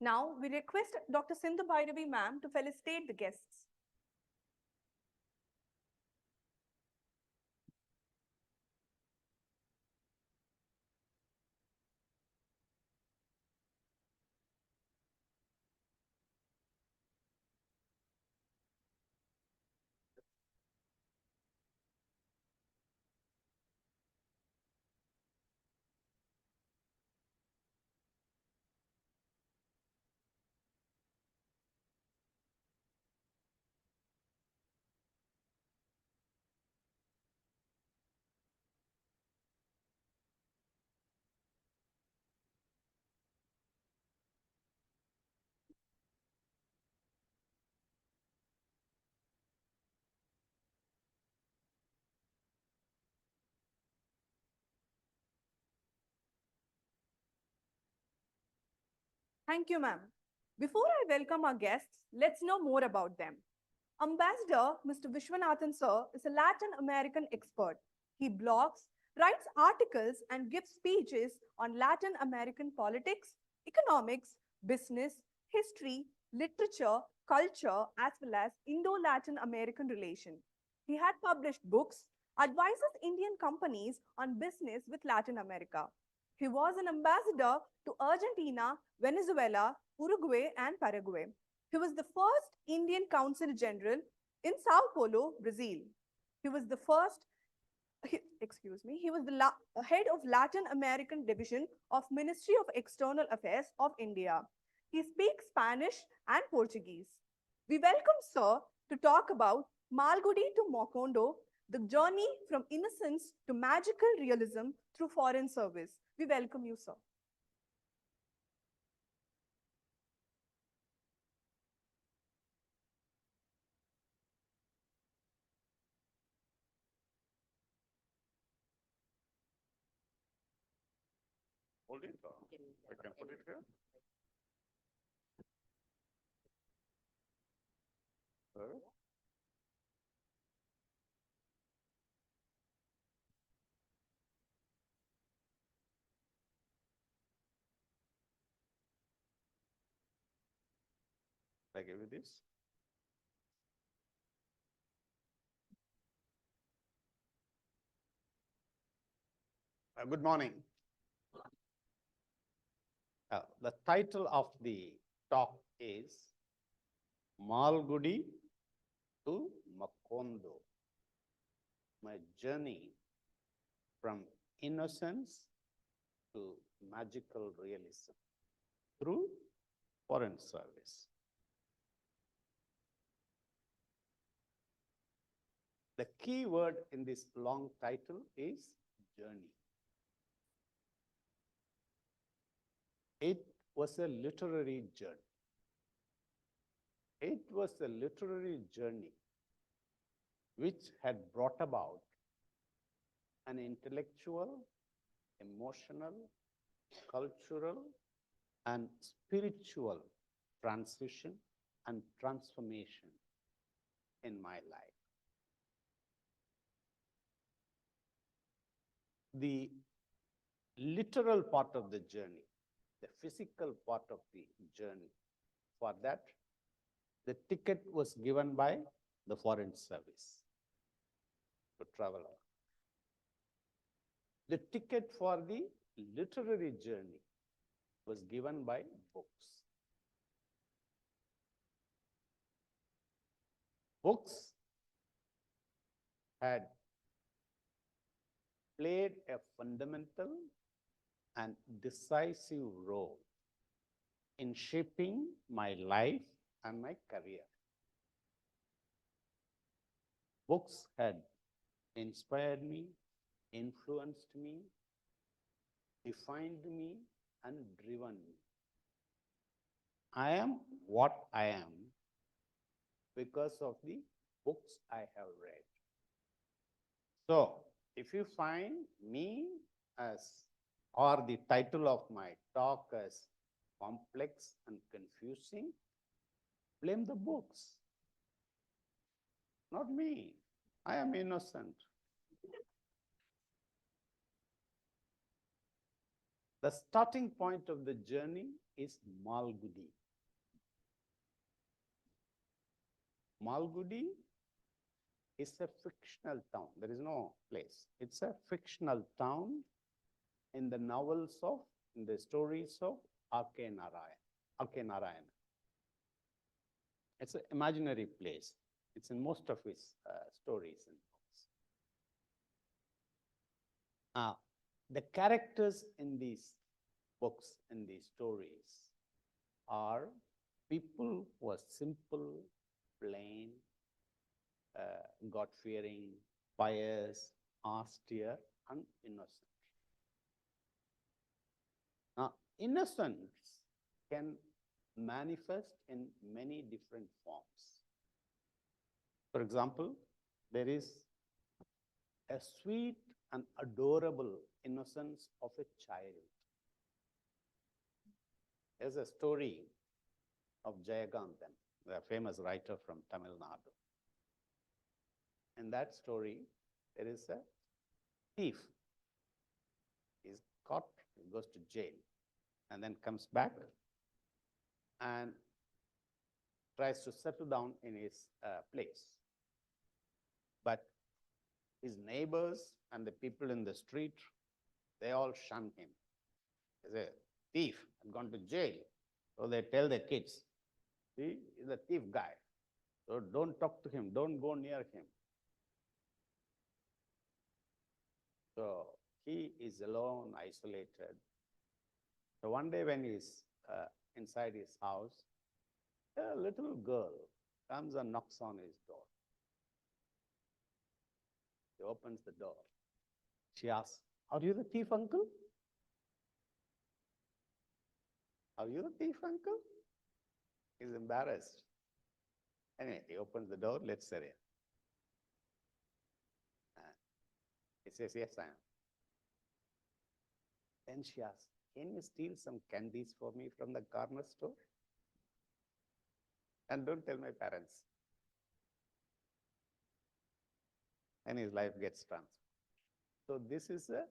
Now, we request Dr. Sindhu Bhairavi ma'am to felicitate the guests. Thank you, ma'am. Before I welcome our guests, let's know more about them. Ambassador Mr. Vishwanathan Sir is a Latin American expert. He blogs, writes articles, and gives speeches on Latin American politics, economics, business, history, literature, culture, as well as Indo Latin American relation. He had published books, advises Indian companies on business with Latin America. He was an ambassador to Argentina, Venezuela, Uruguay, and Paraguay. He was the first Indian Consul General in Sao Paulo, Brazil. He was the first, he was the head of Latin American division of Ministry of External Affairs of India. He speaks Spanish and Portuguese. We welcome Sir to talk about Malgudi to Macondo, the journey from innocence to magical realism through foreign service. We welcome you, sir. Hold it. I can put it here. I give you this. Good morning. The title of the talk is Malgudi to Macondo, my journey from innocence to magical realism through foreign service. The key word in this long title is journey. It was a literary journey. It was a literary journey which had brought about an intellectual, emotional, cultural, and spiritual transition and transformation in my life. The literal part of the journey, the physical part of the journey, for that, the ticket was given by the foreign service to travel on. The ticket for the literary journey was given by books. Books had played a fundamental and decisive role in shaping my life and my career. Books had inspired me, influenced me, defined me, and driven me. I am what I am because of the books I have read. So, if you find me as, or the title of my talk as complex and confusing, blame the books, not me. I am innocent. The starting point of the journey is Malgudi. Malgudi is a fictional town. There is no place. It's a fictional town in the novels of, in the stories of R.K. Narayan. It's an imaginary place. It's in most of his stories and books. The characters in these books, in these stories, are people who are simple, plain, God-fearing, pious, austere, and innocent. Now, innocence can manifest in many different forms. For example, there is a sweet and adorable innocence of a child. There's a story of Jayakantan, the famous writer from Tamil Nadu. In that story, there is a thief. He's caught, he goes to jail, and then comes back and tries to settle down in his place. But his neighbors and the people in the street, they all shun him. He's a thief, had gone to jail. So they tell the kids, see, he's a thief guy. So don't talk to him, don't go near him. So he is alone, isolated. So one day when he's inside his house, a little girl comes and knocks on his door. He opens the door. She asks, are you the thief, uncle? Are you the thief, uncle? He's embarrassed. Anyway, he opens the door, let's say, he says, yes, I am. Then she asks, can you steal some candies for me from the corner store? And don't tell my parents. And his life gets transformed. So this is a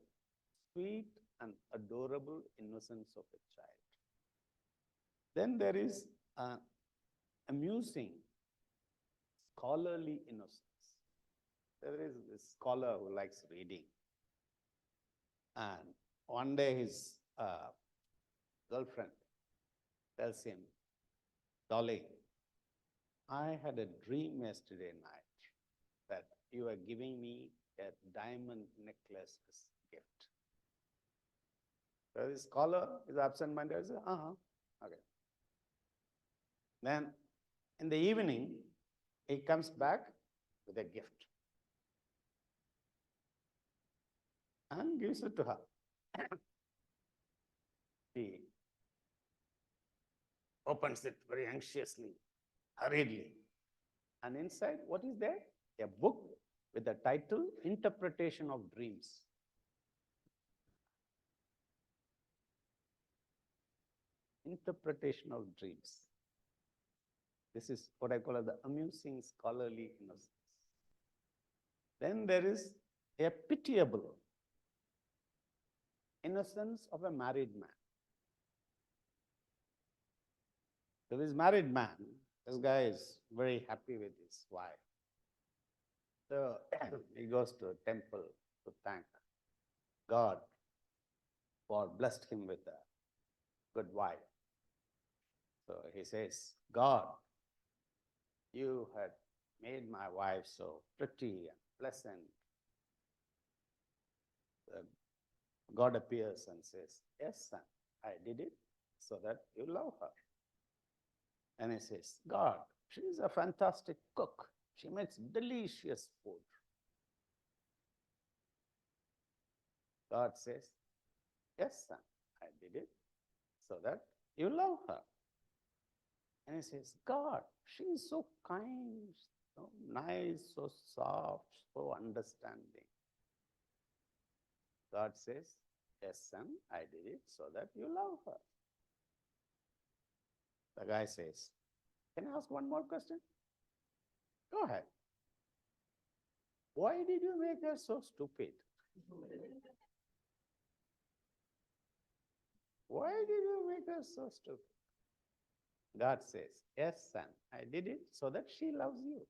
sweet and adorable innocence of a child. Then there is an amusing, scholarly innocence. There is this scholar who likes reading. And one day his girlfriend tells him, darling, I had a dream yesterday night that you were giving me a diamond necklace as a gift. So the scholar is absent-minded. Says, okay. Then in the evening, he comes back with a gift and gives it to her. She opens it very anxiously, hurriedly. And inside, what is there? A book with the title, Interpretation of Dreams. Interpretation of Dreams. This is what I call the amusing scholarly innocence. Then there is a pitiable innocence of a married man. So this married man, this guy is very happy with his wife. So he goes to a temple to thank God for blessed him with a good wife. So he says, God, you had made my wife so pretty and pleasant. God appears and says, yes, son, I did it so that you love her. And he says, God, she is a fantastic cook. She makes delicious food. God says, yes, son, I did it so that you love her. And he says, God, she is so kind, so nice, so soft, so understanding. God says, yes, son, I did it so that you love her. The guy says, can I ask one more question? Go ahead. Why did you make her so stupid? Why did you make her so stupid? God says, yes, son, I did it so that she loves you.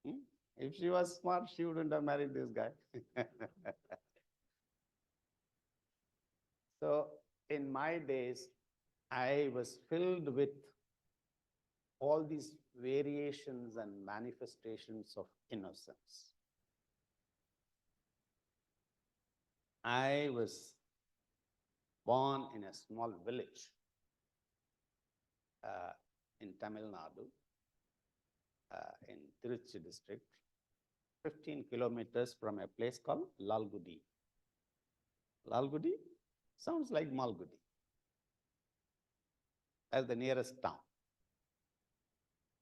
Hmm? If she was smart, she wouldn't have married this guy. So in my days, I was filled with all these variations and manifestations of innocence. I was born in a small village uh, in Tamil Nadu, in Tiruchi district, 15 kilometers from a place called Lalgudi. Lalgudi sounds like Malgudi as the nearest town.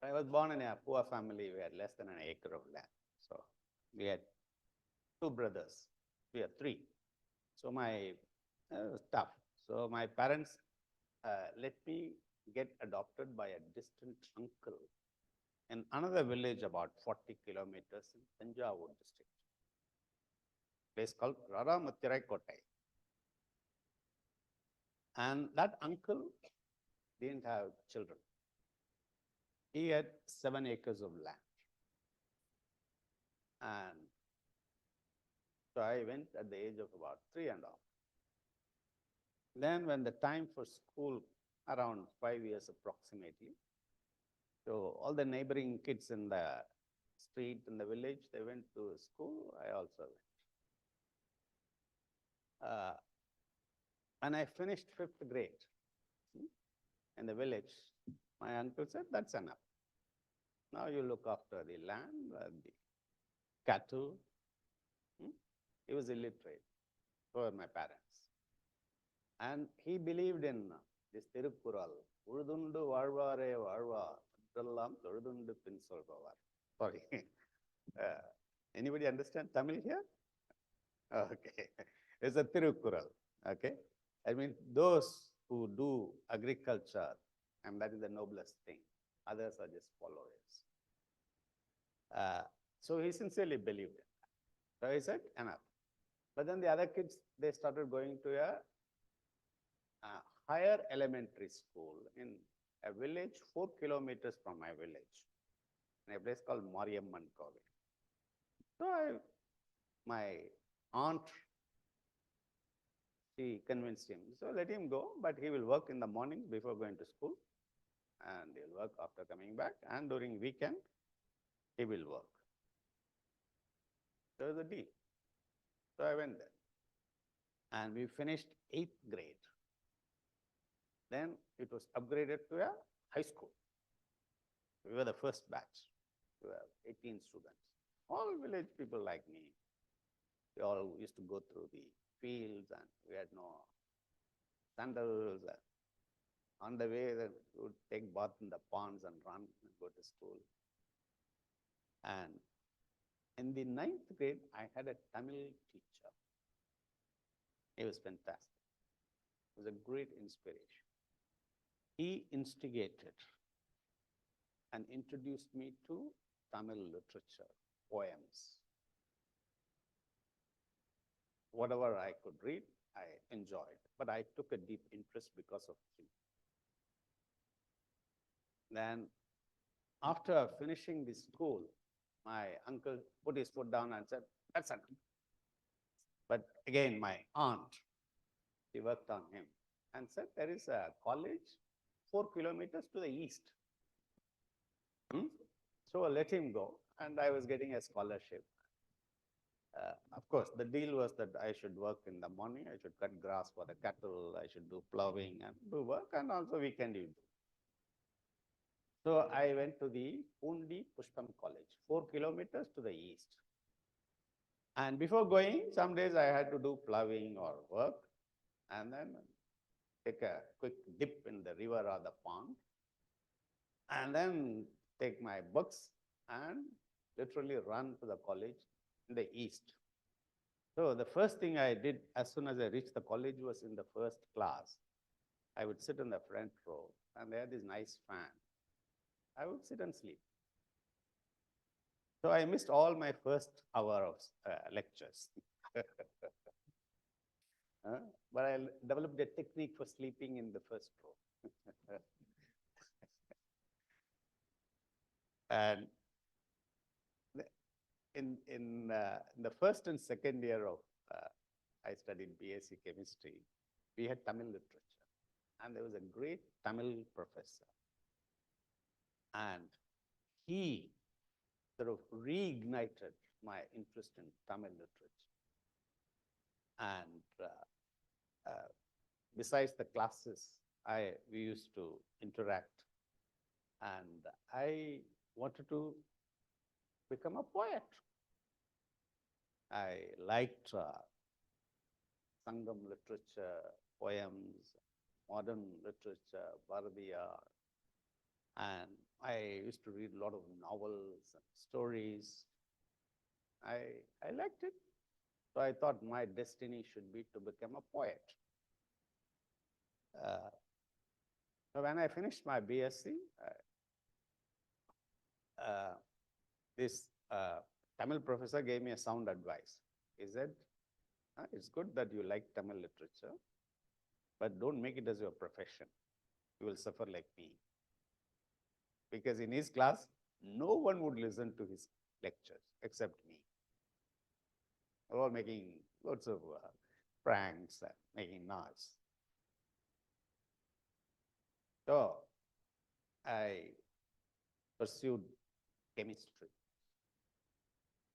I was born in a poor family. We had less than an acre of land. So we had two brothers. We had three. So my tough. So my parents let me get adopted by a distant uncle in another village about 40 kilometers in Tanjavur district, place called Raramathirai Kottai. And that uncle didn't have children. He had 7 acres of land. And so I went at the age of about 3.5. Then when the time for school, around 5 years approximately, so all the neighboring kids in the street, in the village, they went to school. I also went. When I finished 5th grade in the village, my uncle said, that's enough. Now you look after the land, the cattle. He was illiterate, so were my parents. And he believed in this Tirukkural, Urudundu Varvare Varva, Adallam Urudundu Pin Solvavar. Sorry. Anybody understand Tamil here? Okay. It's a Tirukkural. Okay. I mean, those who do agriculture, and that is the noblest thing. Others are just followers. So he sincerely believed in that. So he said, enough. But then the other kids, they started going to a higher elementary school in a village 4 kilometers from my village, in a place called Mariamman Kovil. So my aunt, she convinced him, so let him go, but he will work in the morning before going to school, and he'll work after coming back, and during weekend, he will work. There was a deal. So I went there. And we finished 8th grade. Then it was upgraded to a high school. We were the first batch. We were 18 students. All village people like me. We all used to go through the fields and we had no sandals. On the way, we would take bath in the ponds and run and go to school. And in the 9th grade, I had a Tamil teacher. He was fantastic. It was a great inspiration. He instigated and introduced me to Tamil literature, poems. Whatever I could read, I enjoyed, but I took a deep interest because of him. Then, after finishing the school, my uncle put his foot down and said, that's enough. But again, my aunt, she worked on him and said, there is a college 4 kilometers to the east. So let him go. And I was getting a scholarship. Of course, the deal was that I should work in the morning, I should cut grass for the cattle, I should do plowing and do work, and also weekend you do. So I went to the Pundi Pushpam College, 4 kilometers to the east. And before going, some days I had to do plowing or work, and then take a quick dip in the river or the pond, and then take my books and literally run to the college in the east. So the first thing I did as soon as I reached the college was in the first class. I would sit in the front row, and they had this nice fan. I would sit and sleep. So I missed all my first hour of lectures. Uh, but I developed a technique for sleeping in the first row. And in the first and second year of I studied BSc chemistry, we had Tamil literature, and there was a great Tamil professor, and he sort of reignited my interest in Tamil literature. And besides the classes, we used to interact, and I wanted to become a poet. I liked Sangam literature, poems, modern literature, Bharatiyar, and I used to read a lot of novels and stories. I liked it. So I thought my destiny should be to become a poet. So when I finished my BSc, this Tamil professor gave me a sound advice. He said, it's good that you like Tamil literature, but don't make it as your profession. You will suffer like me. Because in his class, no one would listen to his lectures except me. They were all making lots of pranks and making noise. So I pursued chemistry.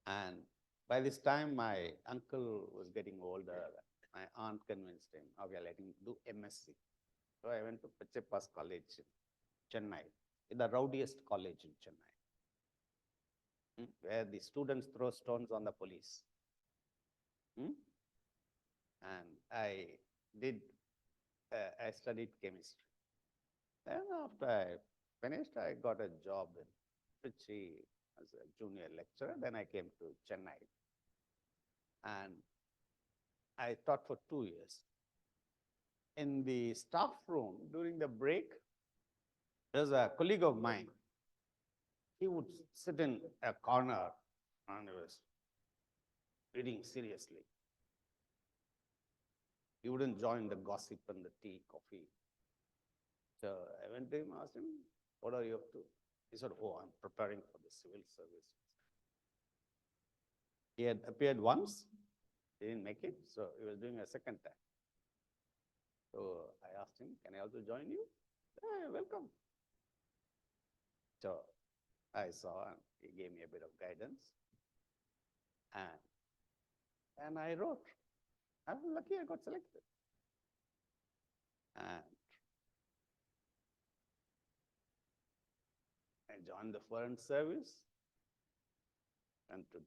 And by this time, my uncle was getting older. My aunt convinced him, we are letting him do MSc. So I went to Pacheppas College in Chennai, the rowdiest college in Chennai, where the students throw stones on the police. And I studied chemistry. Then after I finished, I got a job in Trichy as a junior lecturer. Then I came to Chennai. And I taught for 2 years. In the staff room, during the break, there's a colleague of mine. He would sit in a corner and he was reading seriously. He wouldn't join the gossip and the tea, coffee. So I went to him, asked him, what are you up to? He said, I'm preparing for the civil service. He had appeared once, he didn't make it, so he was doing a second time. So I asked him, can I also join you? Yeah, welcome. So I saw, and he gave me a bit of guidance. And I wrote. I was lucky I got selected. And I joined the foreign service, went to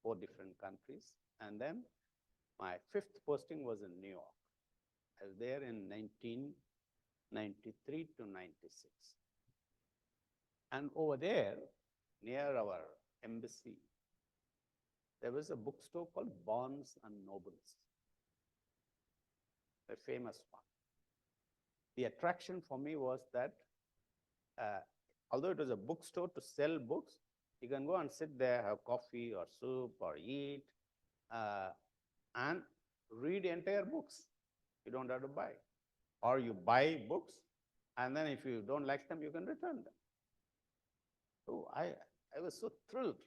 4 different countries. And then my 5th posting was in New York. I was there in 1993 to 96. And over there, near our embassy, there was a bookstore called Barnes and Nobles, a famous one. The attraction for me was that although it was a bookstore to sell books, you can go and sit there, have coffee or soup or eat, and read entire books. You don't have to buy. Or you buy books, and then if you don't like them, you can return them. So I was so thrilled.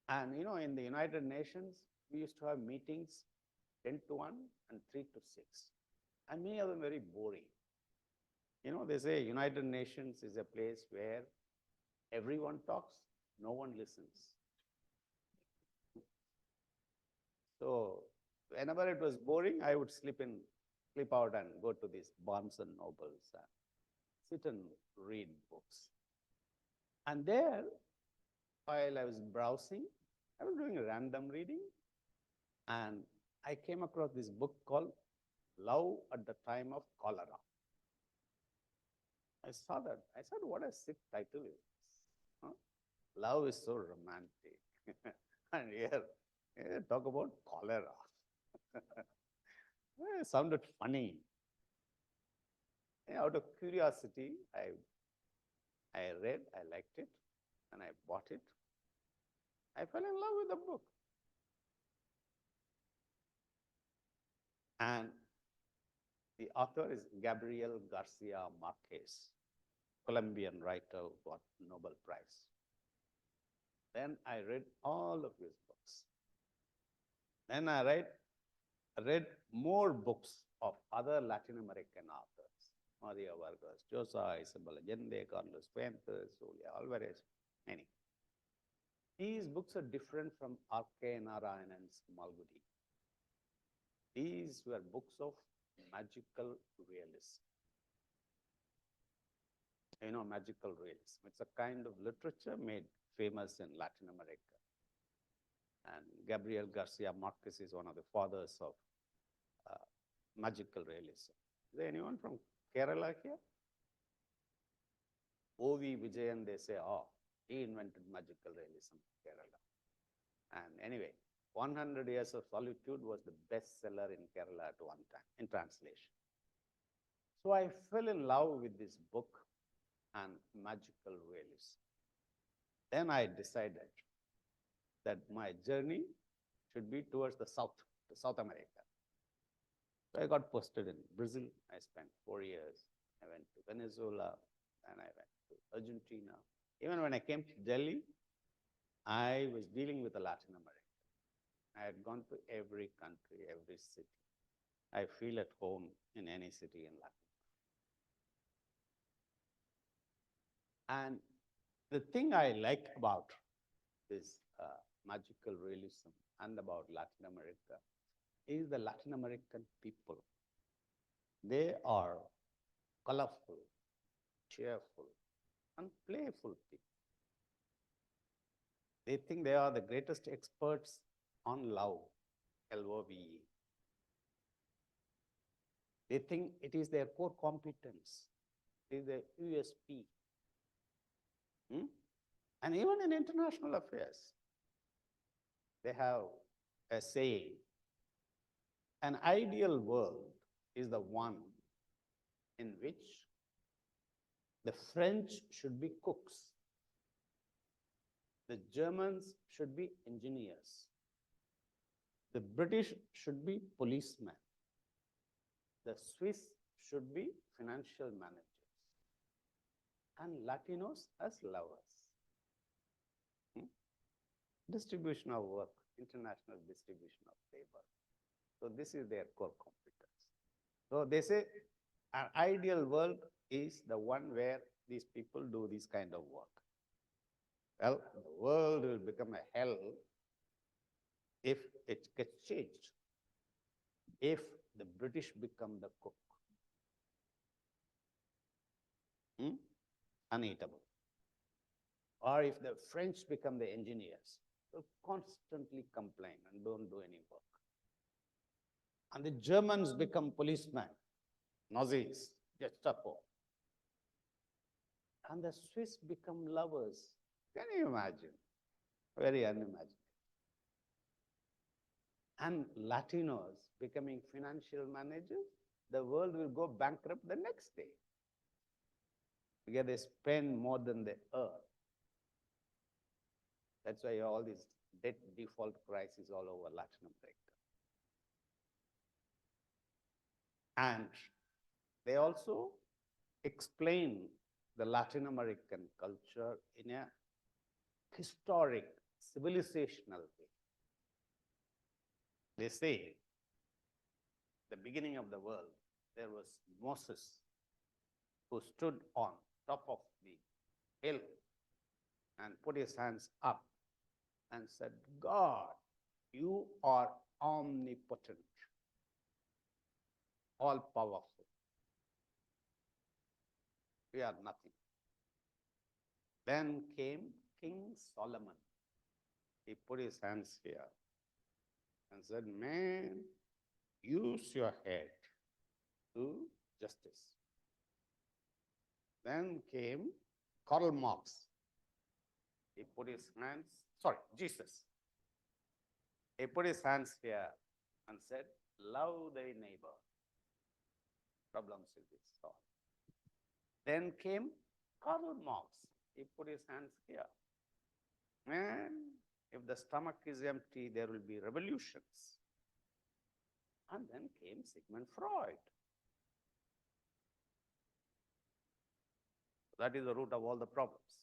And in the United Nations, we used to have meetings 10 to 1 and 3 to 6. And many of them very boring. They say United Nations is a place where everyone talks, no one listens. So whenever it was boring, I would slip out and go to these Barnes and Nobles and sit and read books. And there, while I was browsing, I was doing random reading, and I came across this book called Love at the Time of Cholera. I saw that. I said, what a sick title is this? Huh? Love is so romantic. And here, talk about cholera. It sounded funny. Out of curiosity, I read, I liked it, and I bought it. I fell in love with the book. And the author is Gabriel Garcia Marquez, Colombian writer who got Nobel Prize. Then I read all of his books. Then I read more books of other Latin American authors, Maria Vargas Llosa, Isabel Allende, Carlos Fuentes, Julia Alvarez, many. These books are different from R.K. Narayanan's Malgudi. These were books of magical realism. You know, magical realism. It's a kind of literature made famous in Latin America. And Gabriel Garcia Marquez is one of the fathers of magical realism. Is there anyone from Kerala here? O.V. Vijayan, they say, oh, he invented magical realism in Kerala. And anyway, 100 Years of Solitude was the bestseller in Kerala at one time, in translation. So I fell in love with this book and magical realism. Then I decided that my journey should be towards the south, to South America. So I got posted in Brazil. I spent 4 years. I went to Venezuela, and I went to Argentina. Even when I came to Delhi, I was dealing with Latin America. I had gone to every country, every city. I feel at home in any city in Latin America. And the thing I like about this magical realism and about Latin America is the Latin American people. They are colorful, cheerful, and playful people. They think they are the greatest experts on love, L-O-V-E. They think it is their core competence, it is their USP. And even in international affairs, they have a saying, an ideal world is the one in which the French should be cooks, the Germans should be engineers, the British should be policemen, the Swiss should be financial managers, and Latinos as lovers. Distribution of work, international distribution of labor. So this is their core competence. So they say an ideal world is the one where these people do this kind of work. Well, the world will become a hell if it gets changed. If the British become the cook. Uneatable. Or if the French become the engineers, they'll constantly complain and don't do any work. And the Germans become policemen, Nazis, Gestapo. And the Swiss become lovers. Can you imagine? Very unimaginable. And Latinos becoming financial managers, the world will go bankrupt the next day. Because they spend more than they earn. That's why all these debt default crises all over Latin America. And they also explain the Latin American culture in a historic, civilizational way. They say, the beginning of the world, there was Moses who stood on top of the hill and put his hands up and said, God, you are omnipotent, all powerful. We are nothing. Then came King Solomon. He put his hands here and said, man, use your head to justice. Then came Karl Marx. He put his hands, Jesus. He put his hands here and said, love thy neighbor. Problems will be solved. Then came Karl Marx. He put his hands here. Man, if the stomach is empty, there will be revolutions. And then came Sigmund Freud. That is the root of all the problems.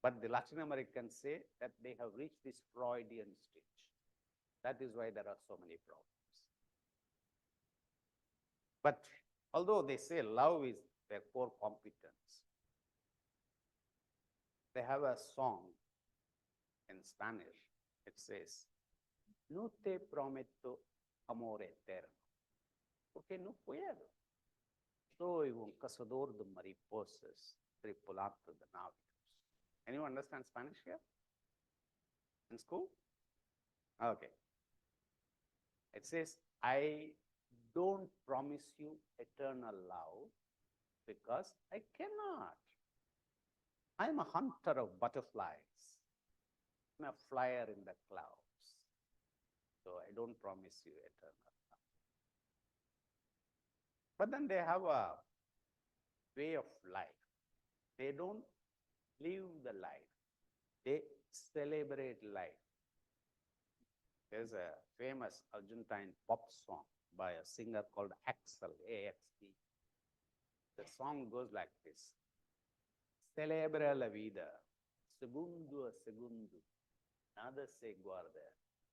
But the Latin Americans say that they have reached this Freudian stage. That is why there are so many problems. But although they say love is their core competence, they have a song in Spanish. It says, no te prometo amor eterno, porque no puedo. Soy un cazador de mariposas, tripulante de navios. Anyone understand Spanish here? In school? Okay. It says, I don't promise you eternal love because I cannot. I'm a hunter of butterflies. I'm a flyer in the clouds. So I don't promise you eternal love. But then they have a way of life. They don't live the life. They celebrate life. There's a famous Argentine pop song by a singer called Axel, A-X-E. The song goes like this. Celebra la vida, segundo a segundo, nada se guarda,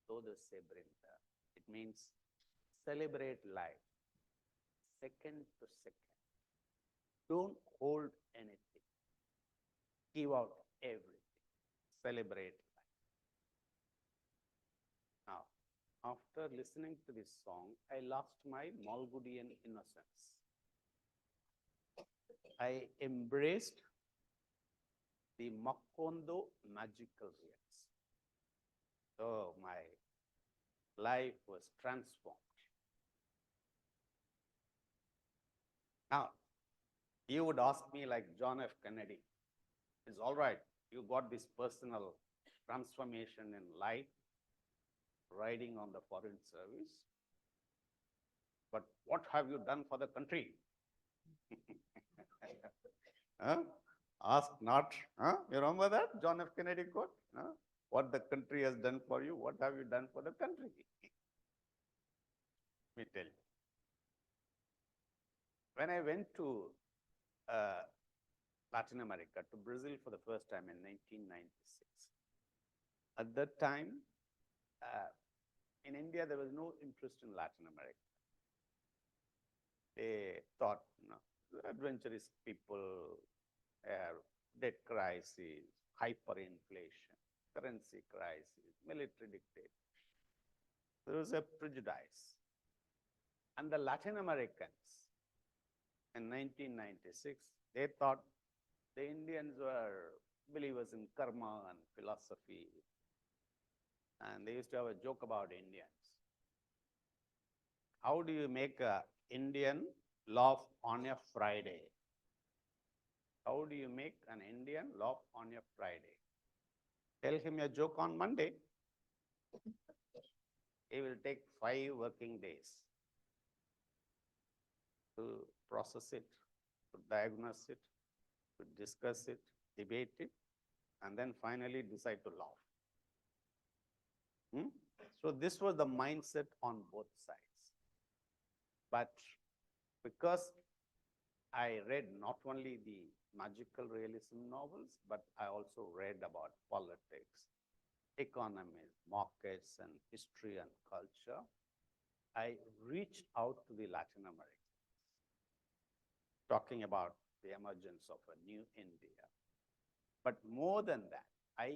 todo se brinda. It means celebrate life, second to second. Don't hold anything. Give out everything. Celebrate life. Now, after listening to this song, I lost my Malgudian innocence. I embraced the Macondo Magical Realism. So my life was transformed. Now, you would ask me like John F. Kennedy, it's all right, you got this personal transformation in life, riding on the foreign service, but what have you done for the country? Huh? Ask not. Huh? You remember that John F. Kennedy quote? Huh? What the country has done for you, what have you done for the country? Let me tell you. When I went to Latin America, to Brazil for the first time in 1996, at that time, in India, there was no interest in Latin America. They thought, adventurous people, debt crisis, hyperinflation, currency crisis, military dictatorship. There was a prejudice. And the Latin Americans in 1996, they thought the Indians were believers in karma and philosophy. And they used to have a joke about Indians. How do you make an Indian laugh on a Friday? How do you make an Indian laugh on a Friday? Tell him a joke on Monday. It will take 5 working days to process it, to diagnose it, to discuss it, debate it, and then finally decide to laugh. So this was the mindset on both sides. But because I read not only the magical realism novels, but I also read about politics, economy, markets, and history and culture, I reached out to the Latin Americans, talking about the emergence of a new India. But more than that, I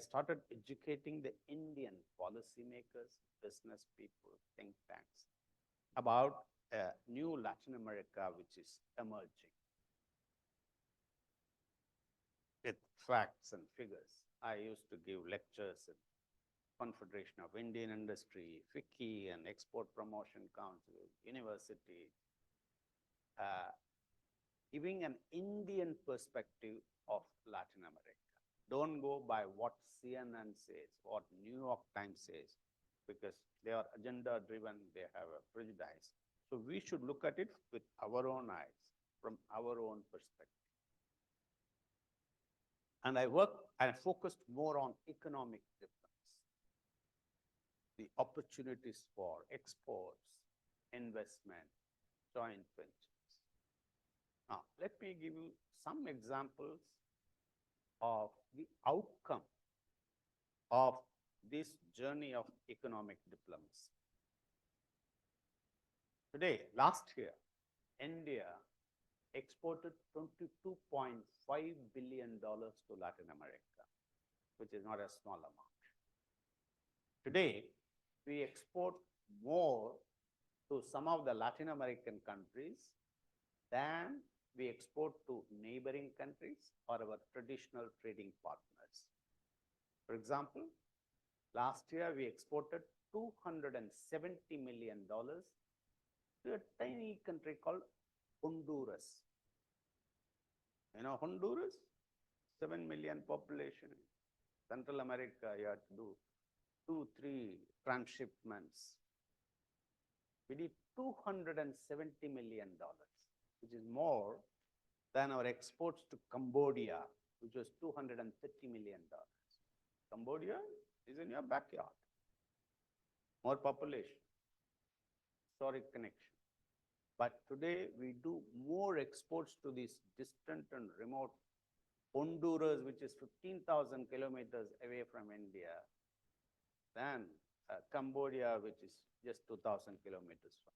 started educating the Indian policymakers, business people, think tanks about a new Latin America which is emerging. With facts and figures. I used to give lectures in Confederation of Indian Industry, FICCI, and Export Promotion Council, university, giving an Indian perspective of Latin America. Don't go by what CNN says, what New York Times says, because they are agenda driven, they have a prejudice. So we should look at it with our own eyes, from our own perspective. And I focused more on economic difference. the opportunities for exports, investment, joint ventures. Now, let me give you some examples of the outcome of this journey of economic diplomacy. Today, last year, India exported $22.5 billion to Latin America, which is not a small amount. Today, we export more to some of the Latin American countries than we export to neighboring countries or our traditional trading partners. For example, last year we exported $270 million to a tiny country called Honduras. You know Honduras? 7 million population. Central America, you have to do 2-3 transshipments. We did $270 million, which is more than our exports to Cambodia, which was $230 million. Cambodia is in your backyard. More population, historic connection. But today we do more exports to this distant and remote Honduras, which is 15,000 kilometers away from India, than Cambodia, which is just 2,000 kilometers from.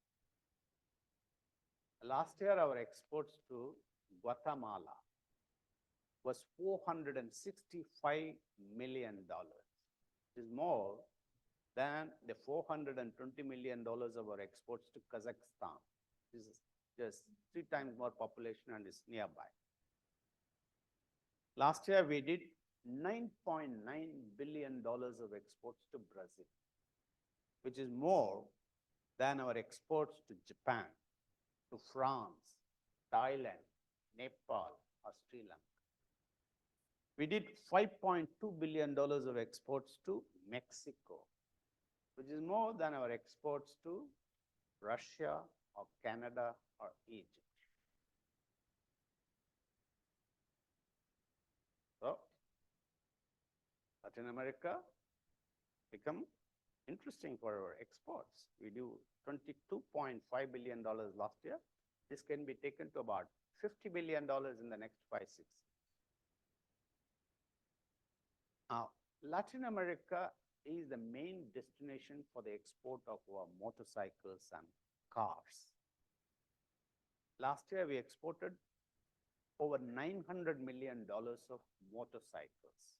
Last year, our exports to Guatemala was $465 million, which is more than the $420 million of our exports to Kazakhstan. This is just 3 times more population and is nearby. Last year, we did $9.9 billion of exports to Brazil, which is more than our exports to Japan, to France, Thailand, Nepal, or Sri Lanka. We did $5.2 billion of exports to Mexico, which is more than our exports to Russia or Canada or Egypt. So, Latin America become interesting for our exports. We do $22.5 billion last year. This can be taken to about $50 billion in the next 5-6 years. Now, Latin America is the main destination for the export of our motorcycles and cars. Last year, we exported over $900 million of motorcycles.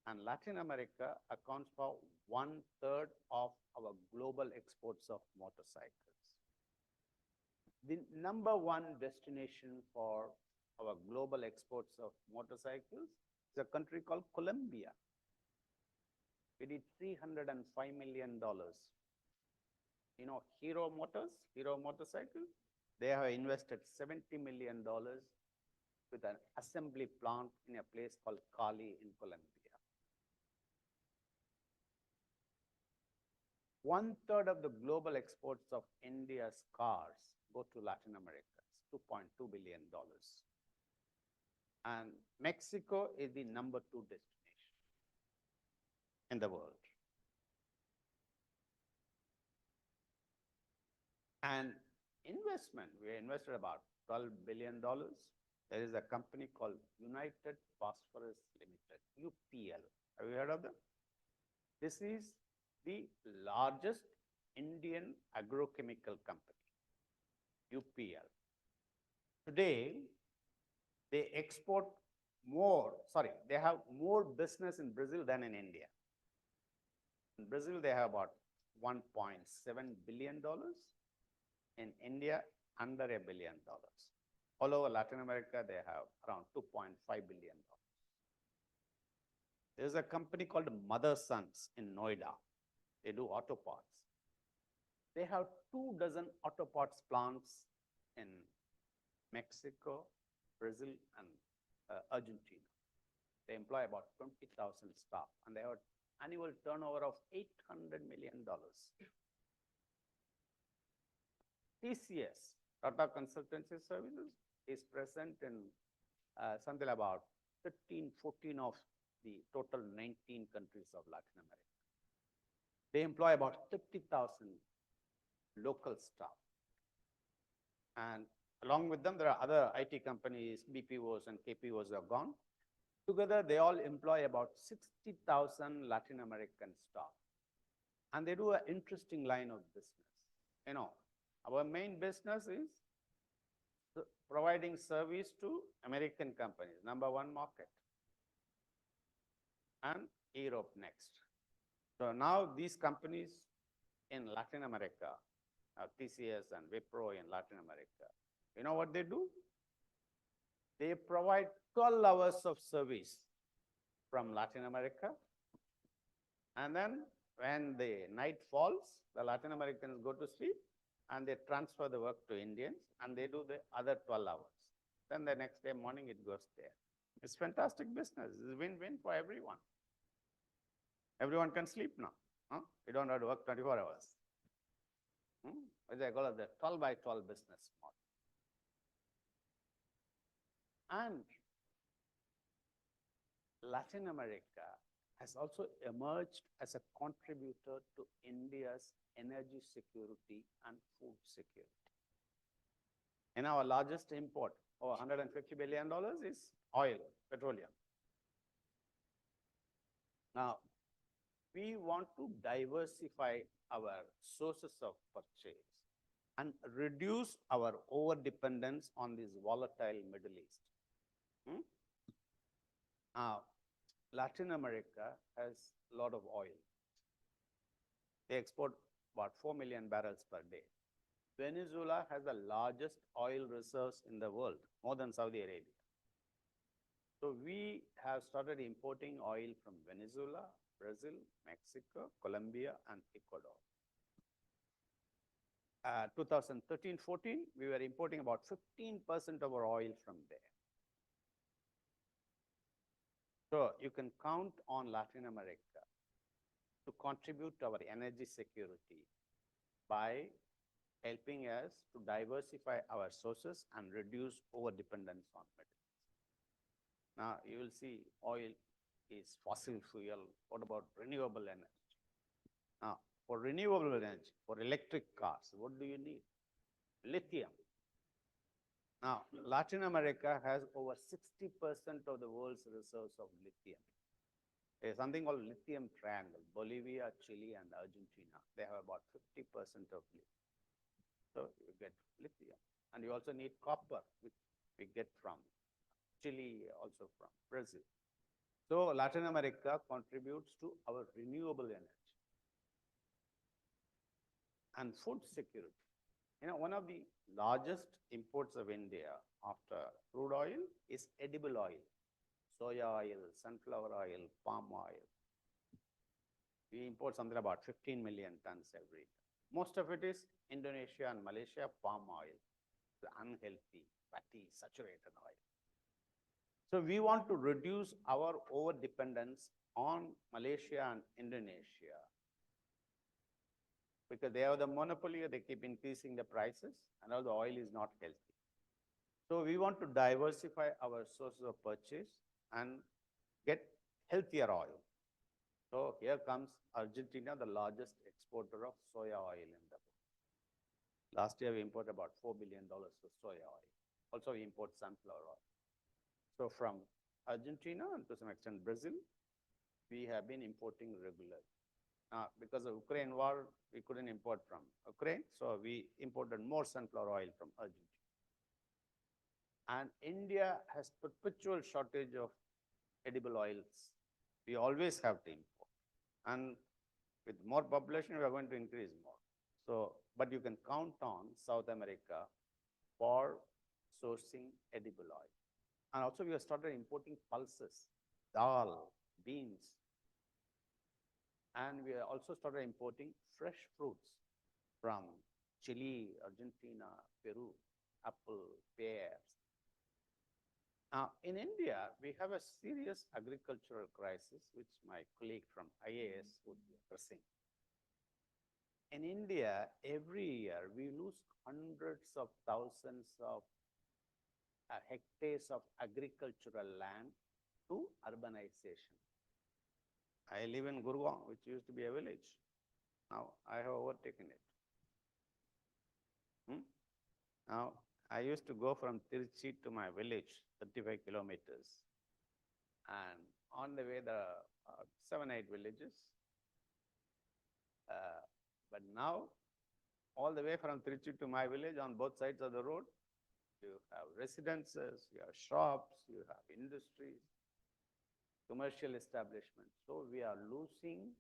And Latin America accounts for 1/3 of our global exports of motorcycles. The number one destination for our global exports of motorcycles is a country called Colombia. We did $305 million. You know, Hero Motors, Hero Motorcycles, they have invested $70 million with an assembly plant in a place called Cali in Colombia. 1/3 of the global exports of India's cars go to Latin America. It's $2.2 billion. And Mexico is the number 2 destination in the world. And investment, we invested about $12 billion. There is a company called United Phosphorus Limited, UPL. Have you heard of them? This is the largest Indian agrochemical company, UPL. Today, they export more, they have more business in Brazil than in India. In Brazil, they have about $1.7 billion. In India, under $1 billion. All over Latin America, they have around $2.5 billion. There's a company called Mother Sons in Noida. They do auto parts. They have 24 auto parts plants in Mexico, Brazil, and Argentina. They employ about 20,000 staff, and they have annual turnover of $800 million. TCS, Tata Consultancy Services, is present in something about 13, 14 of the total 19 countries of Latin America. They employ about 50,000 local staff. And along with them, there are other IT companies, BPOs and KPOs have gone. Together, they all employ about 60,000 Latin American staff. And they do an interesting line of business. You know, our main business is providing service to American companies, #1 market, and Europe next. So now these companies in Latin America, TCS and Wipro in Latin America, you know what they do? They provide 12 hours of service from Latin America. And then when the night falls, the Latin Americans go to sleep and they transfer the work to Indians and they do the other 12 hours. Then the next day morning it goes there. It's fantastic business. It's a win-win for everyone. Everyone can sleep now. Huh? You don't have to work 24 hours. As I call it the 12 by 12 business model. And Latin America has also emerged as a contributor to India's energy security and food security. And our largest import, over $150 billion, is oil, petroleum. Now, we want to diversify our sources of purchase and reduce our over-dependence on this volatile Middle East. Now, Latin America has a lot of oil. They export about 4 million barrels per day. Venezuela has the largest oil reserves in the world, more than Saudi Arabia. So we have started importing oil from Venezuela, Brazil, Mexico, Colombia, and Ecuador. 2013-14, we were importing about 15% of our oil from there. So you can count on Latin America to contribute to our energy security by helping us to diversify our sources and reduce over-dependence on metals. Now, you will see oil is fossil fuel. What about renewable energy? Now, for renewable energy, for electric cars, what do you need? Lithium. Now, Latin America has over 60% of the world's reserves of lithium. There's something called lithium triangle, Bolivia, Chile, and Argentina. They have about 50% of lithium. So you get lithium. And you also need copper, which we get from Chile, also from Brazil. So Latin America contributes to our renewable energy and food security. You know, one of the largest imports of India after crude oil is edible oil, soya oil, sunflower oil, palm oil. We import something about 15 million tons every year. Most of it is Indonesia and Malaysia palm oil, the unhealthy, fatty, saturated oil. So we want to reduce our over-dependence on Malaysia and Indonesia because they have the monopoly, they keep increasing the prices, and all the oil is not healthy. So we want to diversify our sources of purchase and get healthier oil. So here comes Argentina, the largest exporter of soya oil in the world. Last year, we imported about $4 billion of soya oil. Also, we import sunflower oil. So from Argentina and to some extent Brazil, we have been importing regularly. Because of Ukraine war, we couldn't import from Ukraine, so we imported more sunflower oil from Argentina. And India has perpetual shortage of edible oils. We always have to import. And with more population, we are going to increase more. So, but you can count on South America for sourcing edible oil. And also we have started importing pulses, dal, beans. And we have also started importing fresh fruits from Chile, Argentina, Peru, apple, pears. Now, in India, we have a serious agricultural crisis, which my colleague from IAS would be addressing. In India, every year, we lose hundreds of thousands of hectares of agricultural land to urbanization. I live in Gurgaon, which used to be a village. Now I have overtaken it. Hmm? Now I used to go from Tirchi to my village, 35 kilometers. And on the way, there are 7, 8 villages. But now, all the way from Tirchi to my village, on both sides of the road, you have residences, you have shops, you have industries, commercial establishments. So we are losing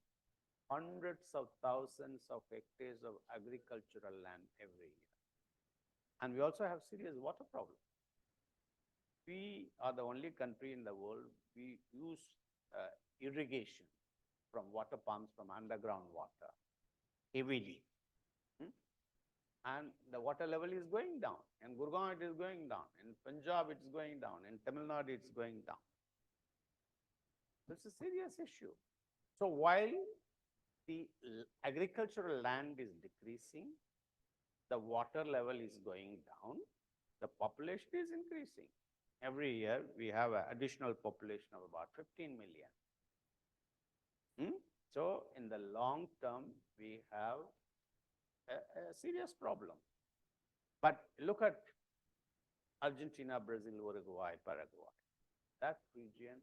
hundreds of thousands of hectares of agricultural land every year. And we also have serious water problems. We are the only country in the world, we use irrigation from water pumps, from underground water, heavily. And the water level is going down. In Gurgaon, it is going down. In Punjab, it's going down. In Tamil Nadu, it's going down. It's a serious issue. So while the agricultural land is decreasing, the water level is going down, the population is increasing. Every year, we have an additional population of about 15 million. So in the long term, we have a serious problem. But look at Argentina, Brazil, Uruguay, Paraguay. That region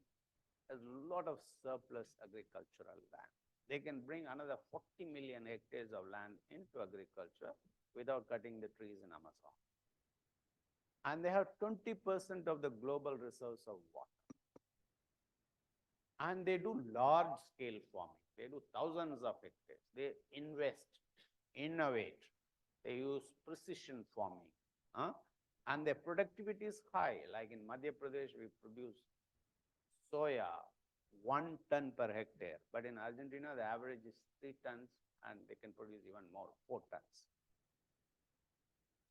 has a lot of surplus agricultural land. They can bring another 40 million hectares of land into agriculture without cutting the trees in Amazon. And they have 20% of the global reserves of water. And they do large-scale farming. They do thousands of hectares. They invest, innovate. They use precision farming. And their productivity is high. Like in Madhya Pradesh, we produce soya 1 ton per hectare. But in Argentina, the average is 3 tons, and they can produce even more, 4 tons.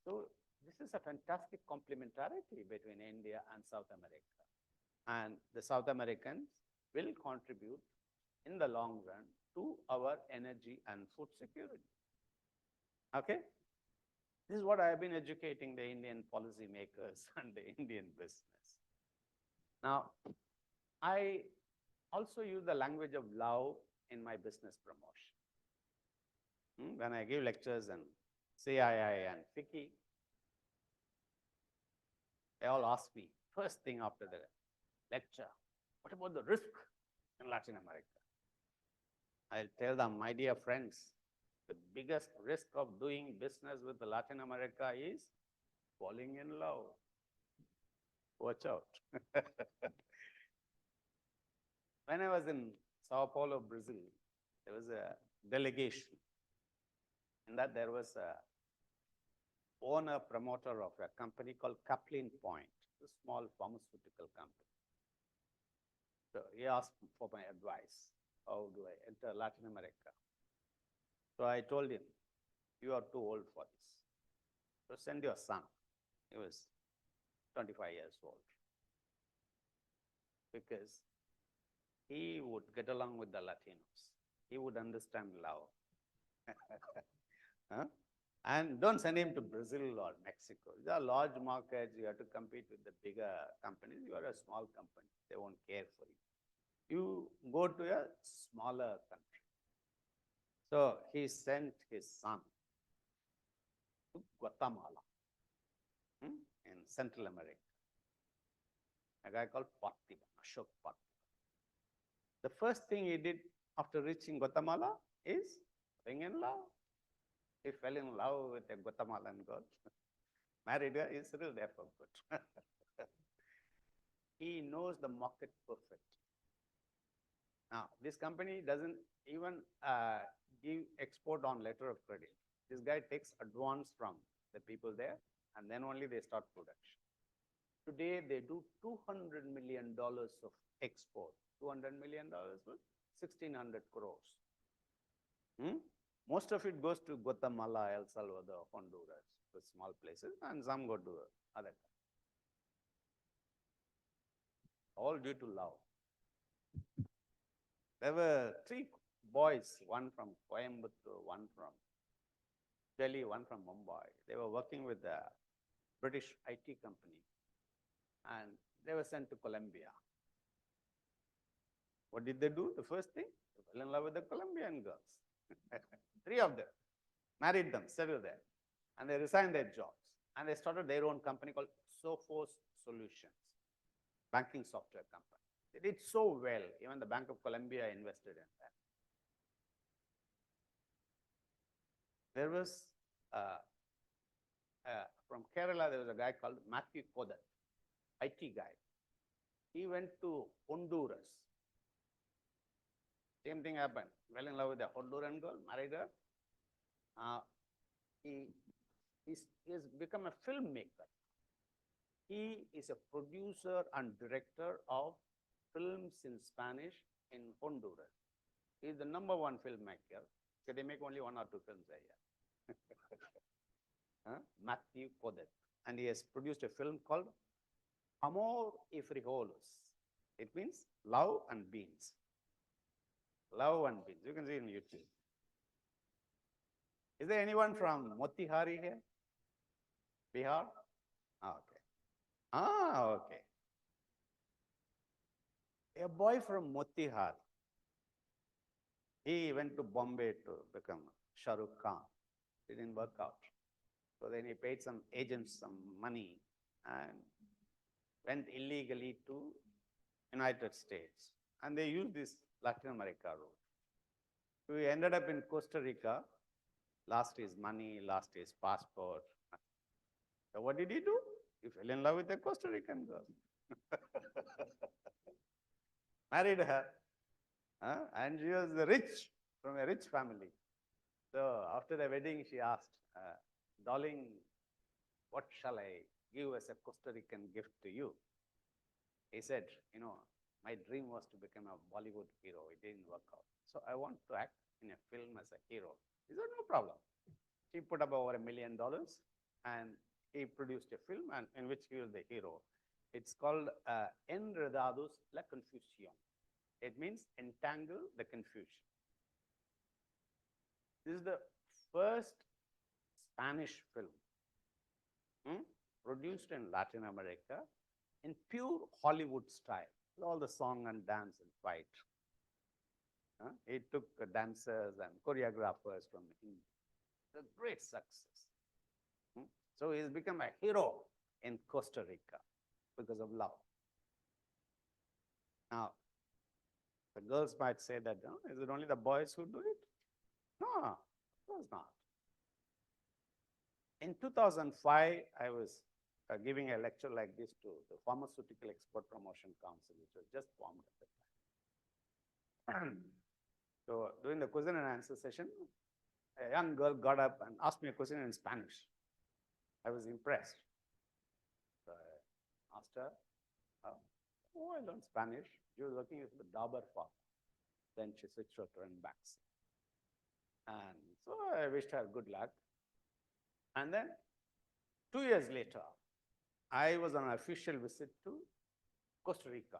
So this is a fantastic complementarity between India and South America. And the South Americans will contribute in the long run to our energy and food security. Okay? This is what I have been educating the Indian policymakers and the Indian business. Now, I also use the language of love in my business promotion. When I give lectures in CII and FICCI, they all ask me, first thing after the lecture, what about the risk in Latin America? I'll tell them, my dear friends, the biggest risk of doing business with Latin America is falling in love. Watch out. When I was in Sao Paulo, Brazil, there was a delegation. In that, there was a owner, promoter of a company called Kaplin Point, a small pharmaceutical company. So he asked for my advice. How do I enter Latin America? So I told him, you are too old for this. So send your son. He was 25 years old. Because he would get along with the Latinos. He would understand love. And don't send him to Brazil or Mexico. These are large markets. You have to compete with the bigger companies. You are a small company. They won't care for you. You go to a smaller country. So he sent his son to Guatemala in Central America. A guy called Partiban, Ashok Partiban. The first thing he did after reaching Guatemala is falling in love. He fell in love with a Guatemalan girl. Married her, he's still there for good. He knows the market perfect. Now, this company doesn't even give export on letter of credit. This guy takes advance from the people there, and then only they start production. Today, they do $200 million of export. $200 million was 1,600 crores. Most of it goes to Guatemala, El Salvador, Honduras, the small places, and some go to other countries. All due to love. There were 3 boys, one from Coimbatore, one from Delhi, one from Mumbai. They were working with a British IT company, and they were sent to Colombia. What did they do? The first thing, they fell in love with the Colombian girls. Three of them. Married them, settled there. And they resigned their jobs. And they started their own company called Sophos Solutions, banking software company. They did so well. Even the Bank of Colombia invested in that. There was, from Kerala, there was a guy called Matthew Kodat, IT guy. He went to Honduras. Same thing happened. Fell in love with a Honduran girl, married her. He's become a filmmaker. He is a producer and director of films in Spanish in Honduras. He is the #1 filmmaker. So they make only 1 or 2 films a year. Matthew Kodet. And he has produced a film called Amor y Frijoles. It means love and beans. Love and beans. You can see it on YouTube. Is there anyone from Motihari here? Bihar? Okay. A boy from Motihari. He went to Bombay to become Shah Rukh Khan. It didn't work out. So then he paid some agents some money and went illegally to United States. And they used this Latin America route. So he ended up in Costa Rica, lost his money, lost his passport. So what did he do? He fell in love with a Costa Rican girl. Married her. And she was rich, from a rich family. So after the wedding, she asked, darling, what shall I give as a Costa Rican gift to you? He said, my dream was to become a Bollywood hero. It didn't work out. So I want to act in a film as a hero. He said, no problem. She put up over $1 million and he produced a film in which he was the hero. It's called Enredados la Confusión. It means entangle the confusion. This is the first Spanish film produced in Latin America in pure Hollywood style, with all the song and dance and fight. It took dancers and choreographers from India. It's a great success. So he's become a hero in Costa Rica because of love. Now, the girls might say that, is it only the boys who do it? No, of course not. In 2005, I was giving a lecture like this to the Pharmaceutical Export Promotion Council, which was just formed at the time. So during the question and answer session, a young girl got up and asked me a question in Spanish. I was impressed. So I asked her, I learned Spanish. She was working with the Dabur farm. Then she switched her backs. And so I wished her good luck. And then 2 years later, I was on an official visit to Costa Rica.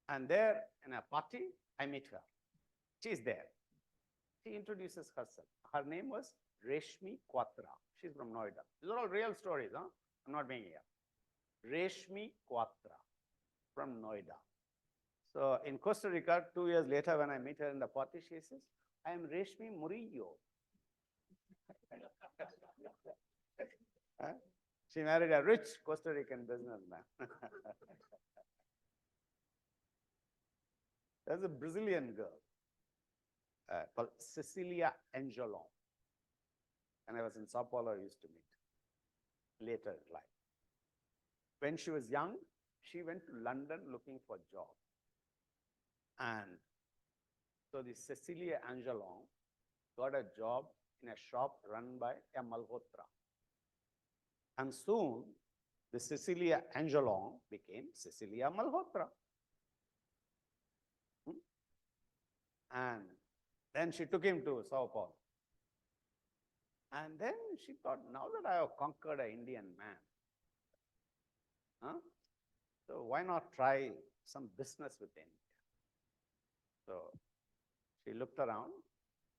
And there in a party, I meet her. She's there. She introduces herself. Her name was Reshmi Quatra. She's from Noida. These are all real stories, huh? I'm not making it up. Reshmi Quatra from Noida. So in Costa Rica, 2 years later, when I meet her in the party, she says, I am Reshmi Murillo. She married a rich Costa Rican businessman. There's a Brazilian girl called Cecilia Angelon. And I was in Sao Paulo, I used to meet later in life. When she was young, she went to London looking for a job. And so the Cecilia Angelon got a job in a shop run by a Malhotra. And soon, the Cecilia Angelon became Cecilia Malhotra. And then she took him to Sao Paulo. And then she thought, now that I have conquered an Indian man, so why not try some business with India? So she looked around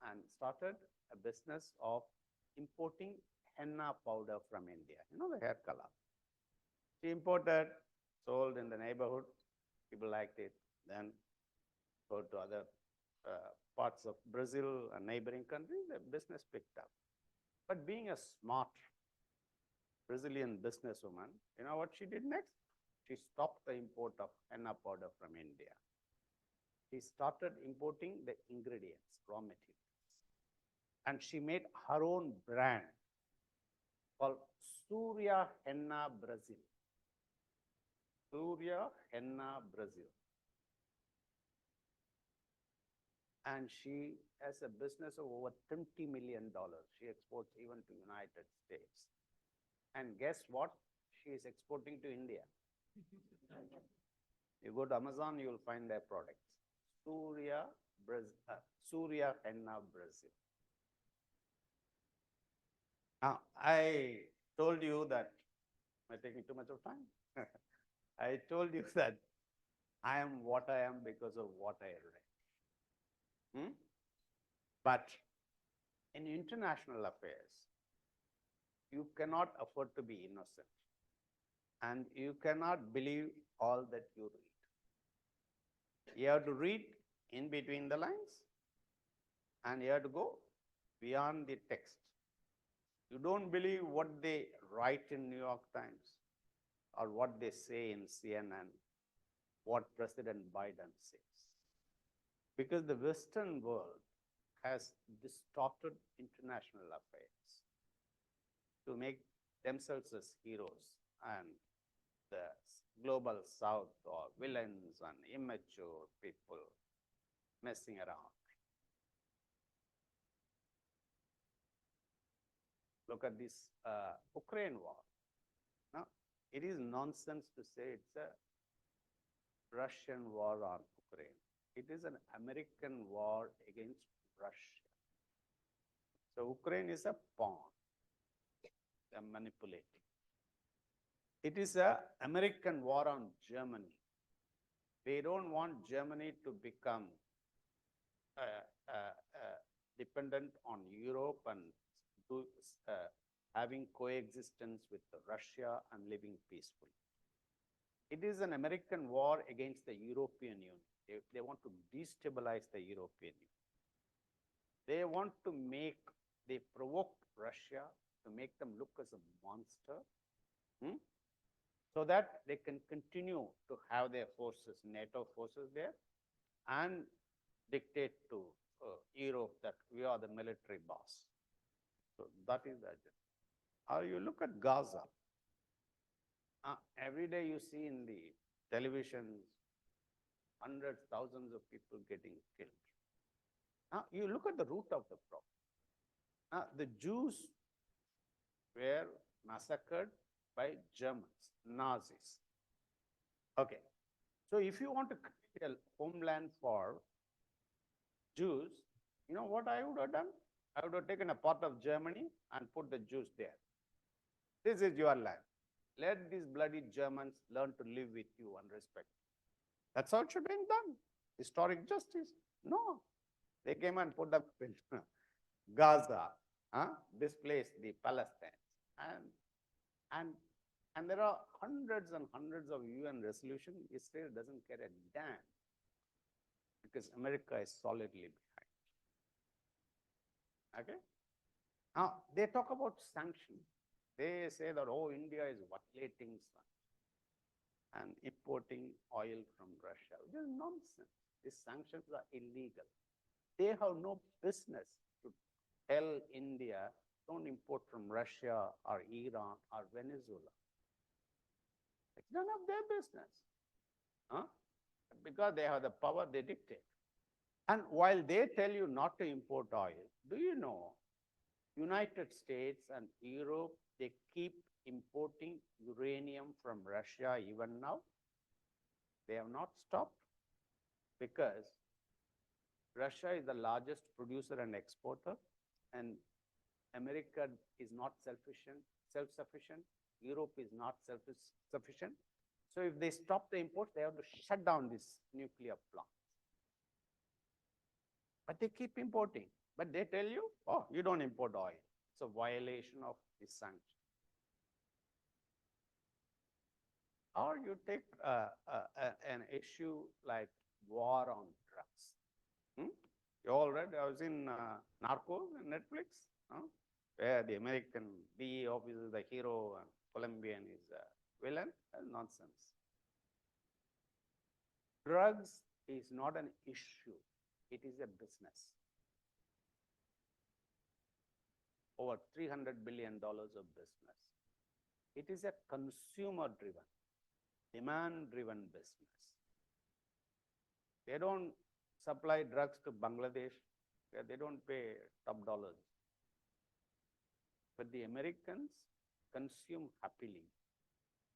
and started a business of importing henna powder from India, the hair color. She imported, sold in the neighborhood, people liked it, then sold to other parts of Brazil and neighboring countries, the business picked up. But being a smart Brazilian businesswoman, you know what she did next? She stopped the import of henna powder from India. She started importing the ingredients, raw materials. And she made her own brand called Surya Henna Brazil. Surya Henna Brazil. And she has a business of over $20 million. She exports even to United States. And guess what? She is exporting to India. You go to Amazon, you will find their products. Surya Henna Brazil. Now, I told you that, am I taking too much of time? I told you that I am what I am because of what I read. But in international affairs, you cannot afford to be innocent. And you cannot believe all that you read. You have to read in between the lines, and you have to go beyond the text. You don't believe what they write in New York Times or what they say in CNN, what President Biden says. Because the Western world has distorted international affairs to make themselves as heroes, and the global South or villains and immature people messing around. Look at this Ukraine war. Now, it is nonsense to say it's a Russian war on Ukraine. It is an American war against Russia. So Ukraine is a pawn. They're manipulating. It is an American war on Germany. They don't want Germany to become dependent on Europe and having coexistence with Russia and living peacefully. It is an American war against the European Union. They want to destabilize the European Union. They want to they provoke Russia to make them look as a monster, so that they can continue to have their forces, NATO forces there, and dictate to Europe that we are the military boss. So that is the agenda. Or you look at Gaza. Every day you see in the television hundreds, thousands of people getting killed. Now you look at the root of the problem. The Jews were massacred by Germans, Nazis. Okay. So if you want to create a homeland for Jews, you know what I would have done? I would have taken a part of Germany and put the Jews there. This is your land. Let these bloody Germans learn to live with you and respect you. That's how it should have been done. Historic justice. No. They came and put up in Gaza, displaced the Palestinians. And there are hundreds and hundreds of UN resolutions. Israel doesn't care a damn because America is solidly behind. Okay? Now, they talk about sanctions. They say that, oh, India is violating and importing oil from Russia. Which is nonsense. These sanctions are illegal. They have no business to tell India, don't import from Russia or Iran or Venezuela. It's none of their business. Because they have the power, they dictate. And while they tell you not to import oil, do you know, United States and Europe, they keep importing uranium from Russia even now? They have not stopped because Russia is the largest producer and exporter, and America is not self-sufficient. Europe is not self-sufficient. So if they stop the imports, they have to shut down this nuclear plant. But they keep importing. But they tell you, oh, you don't import oil. It's a violation of the sanction. Or you take an issue like war on drugs. You all read? I was in Narcos in Netflix, where the American DE officer is the hero and Colombian is the villain. That's nonsense. Drugs is not an issue. It is a business. Over $300 billion of business. It is a consumer-driven, demand-driven business. They don't supply drugs to Bangladesh. They don't pay top dollars. But the Americans consume happily.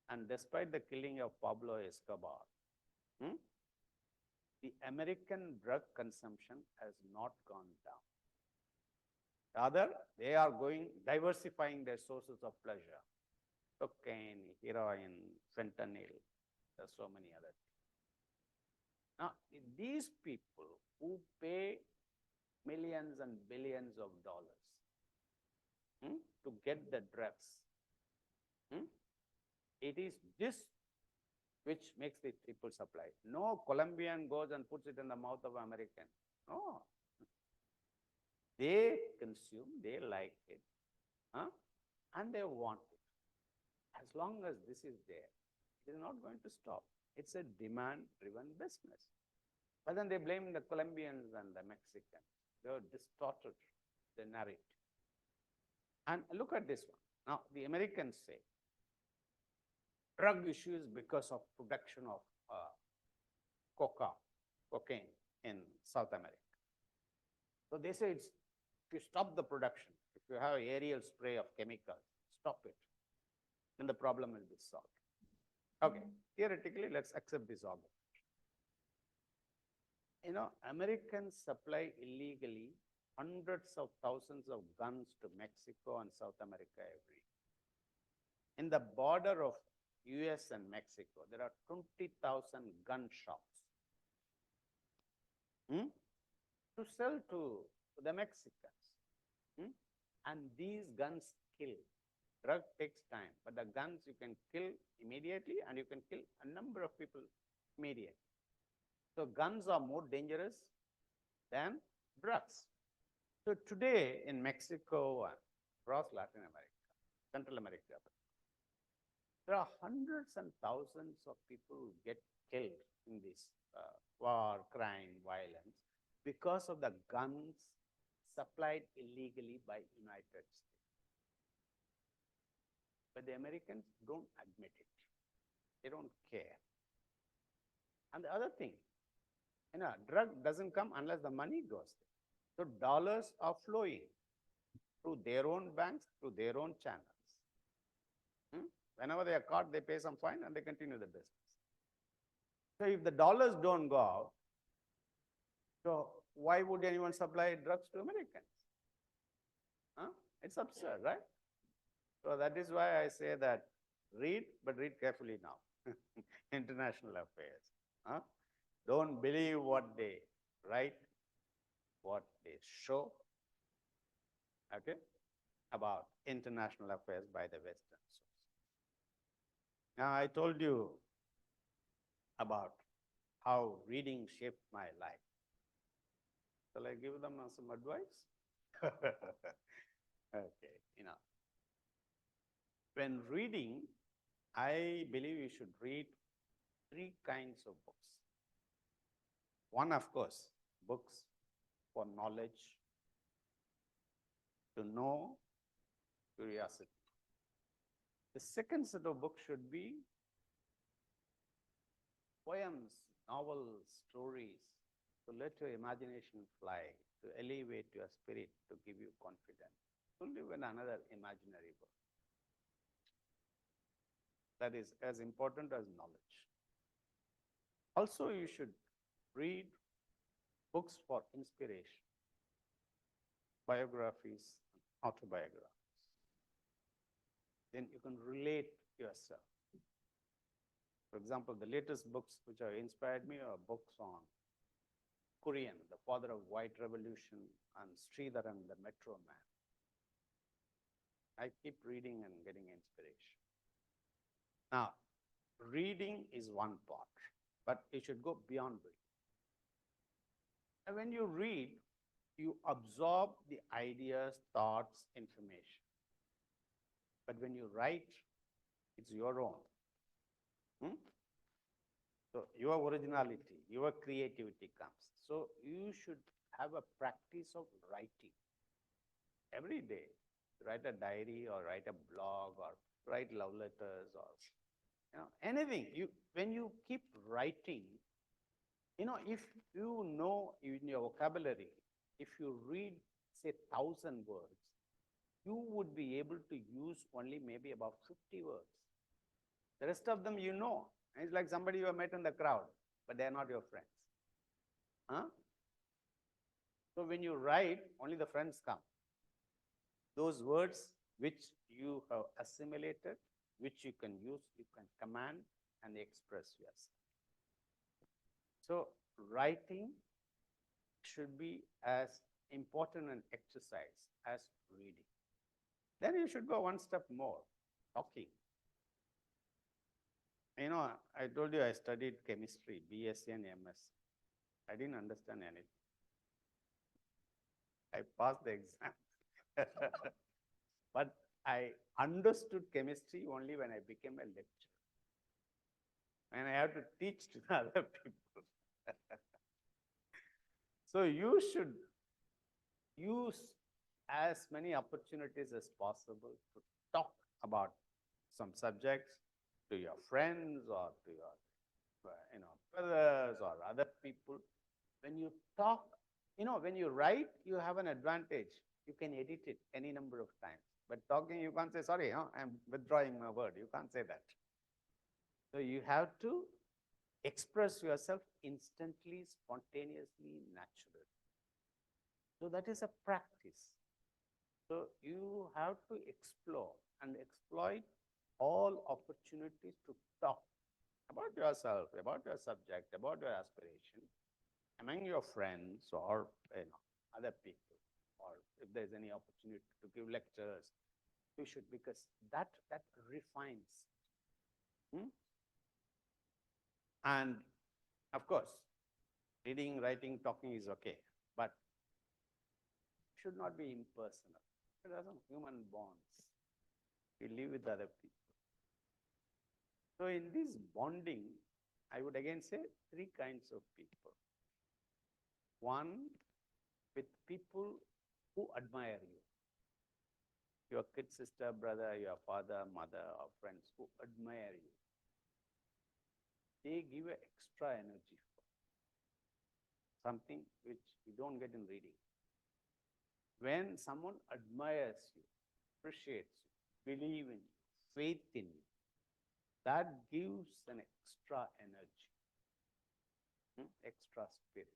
And despite the killing of Pablo Escobar, the American drug consumption has not gone down. Rather, they are diversifying their sources of pleasure. Cocaine, heroin, fentanyl, there's so many other things. Now, these people who pay millions and billions of dollars to get the drugs, it is this which makes the triple supply. No Colombian goes and puts it in the mouth of American. No. They consume, they like it, and they want it. As long as this is there, it is not going to stop. It's a demand-driven business. But then they blame the Colombians and the Mexicans. They have distorted the narrative. And look at this one. Now, the Americans say drug issues because of production of cocaine in South America. So they say it's, if you stop the production, if you have aerial spray of chemicals, stop it, then the problem will be solved. Okay, theoretically, let's accept this argument. Americans supply illegally hundreds of thousands of guns to Mexico and South America every year. In the border of US and Mexico, there are 20,000 gun shops to sell to the Mexicans. And these guns kill. Drug takes time, but the guns you can kill immediately and you can kill a number of people immediately. So guns are more dangerous than drugs. So today in Mexico and across Latin America, Central America, there are hundreds and thousands of people who get killed in this war, crime, violence because of the guns supplied illegally by United States. But the Americans don't admit it. They don't care. And the other thing, drug doesn't come unless the money goes there. So dollars are flowing through their own banks, through their own channels. Whenever they are caught, they pay some fine and they continue the business. So if the dollars don't go out, so why would anyone supply drugs to Americans? It's absurd, right? So that is why I say that read, but read carefully now. International affairs. Don't believe what they write, what they show, okay, about international affairs by the Western source. Now, I told you about how reading shaped my life. Shall I give them some advice? Okay, when reading, I believe you should read 3 kinds of books. One, of course, books for knowledge, to know, curiosity. The second set of books should be poems, novels, stories, to let your imagination fly, to elevate your spirit, to give you confidence. Don't live in another imaginary world. That is as important as knowledge. Also, you should read books for inspiration, biographies, autobiographies. Then you can relate yourself. For example, the latest books which have inspired me are books on Kurian, the father of white revolution, and Sridharan, the metro man. I keep reading and getting inspiration. Now, reading is one part, but you should go beyond reading. And when you read, you absorb the ideas, thoughts, information. But when you write, it's your own. Hmm? So your originality, your creativity comes. So you should have a practice of writing every day. Write a diary or write a blog or write love letters or anything. When you keep writing, if you know in your vocabulary, if you read say 1,000 words, you would be able to use only maybe about 50 words. The rest of them you know. And it's like somebody you have met in the crowd, but they are not your friends. Huh? So when you write, only the friends come. Those words which you have assimilated, which you can use, you can command and express yourself. So writing should be as important an exercise as reading. Then you should go one step more, talking. I told you I studied chemistry, BSc and MS. I didn't understand anything. I passed the exam. But I understood chemistry only when I became a lecturer. And I have to teach to other people. So you should use as many opportunities as possible to talk about some subjects to your friends or to your brothers or other people. When you talk, when you write, you have an advantage. You can edit it any number of times. But talking, you can't say, sorry, I'm withdrawing my word. You can't say that. So you have to express yourself instantly, spontaneously, naturally. So that is a practice. So you have to explore and exploit all opportunities to talk about yourself, about your subject, about your aspiration, among your friends or other people, or if there's any opportunity to give lectures, you should, because that refines. And of course, reading, writing, talking is okay, but it should not be impersonal. There are some human bonds. We live with other people. So in this bonding, I would again say 3 kinds of people. One, with people who admire you. Your kid, sister, brother, your father, mother, or friends who admire you. They give extra energy for something which you don't get in reading. When someone admires you, appreciates you, believes in you, faith in you, that gives an extra energy, extra spirit.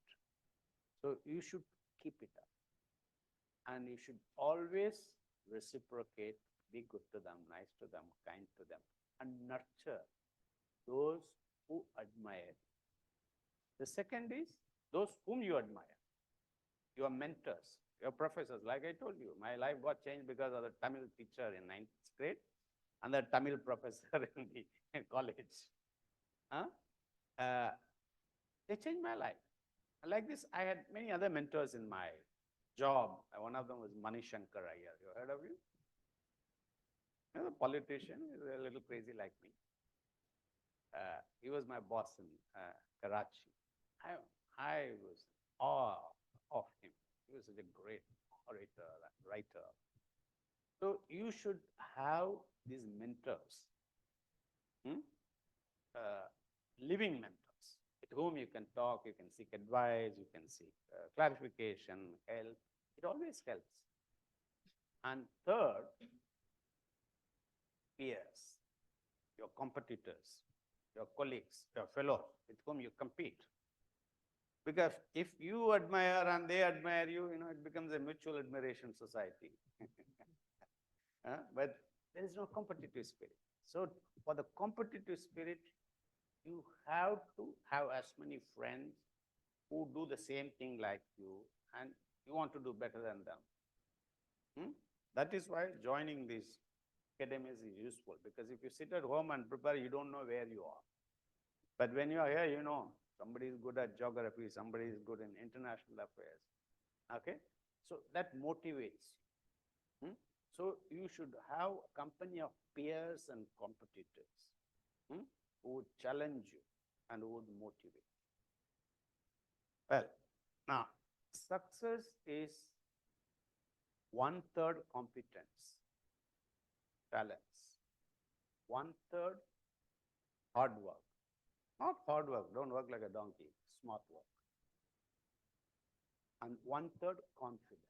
So you should keep it up. And you should always reciprocate, be good to them, nice to them, kind to them, and nurture those who admire you. The second is those whom you admire, your mentors, your professors. Like I told you, my life got changed because of the Tamil teacher in 9th grade and the Tamil professor in the college. They changed my life. Like this, I had many other mentors in my job. One of them was Manishankar Iyer. You heard of him? A politician, he's a little crazy like me. He was my boss in Karachi. I was awe of him. He was such a great orator and writer. So you should have these mentors, living mentors, with whom you can talk, you can seek advice, you can seek clarification, help. It always helps. And third, peers, your competitors, your colleagues, your fellows with whom you compete. Because if you admire and they admire you, it becomes a mutual admiration society. But there is no competitive spirit. So for the competitive spirit, you have to have as many friends who do the same thing like you, and you want to do better than them. That is why joining these academies is useful, because if you sit at home and prepare, you don't know where you are. But when you are here, somebody is good at geography, somebody is good in international affairs. Okay, so that motivates you. So you should have a company of peers and competitors who would challenge you and who would motivate. Well, now success is 1/3 competence, talents, 1/3 hard work. Not hard work, don't work like a donkey, smart work. And 1/3 confidence.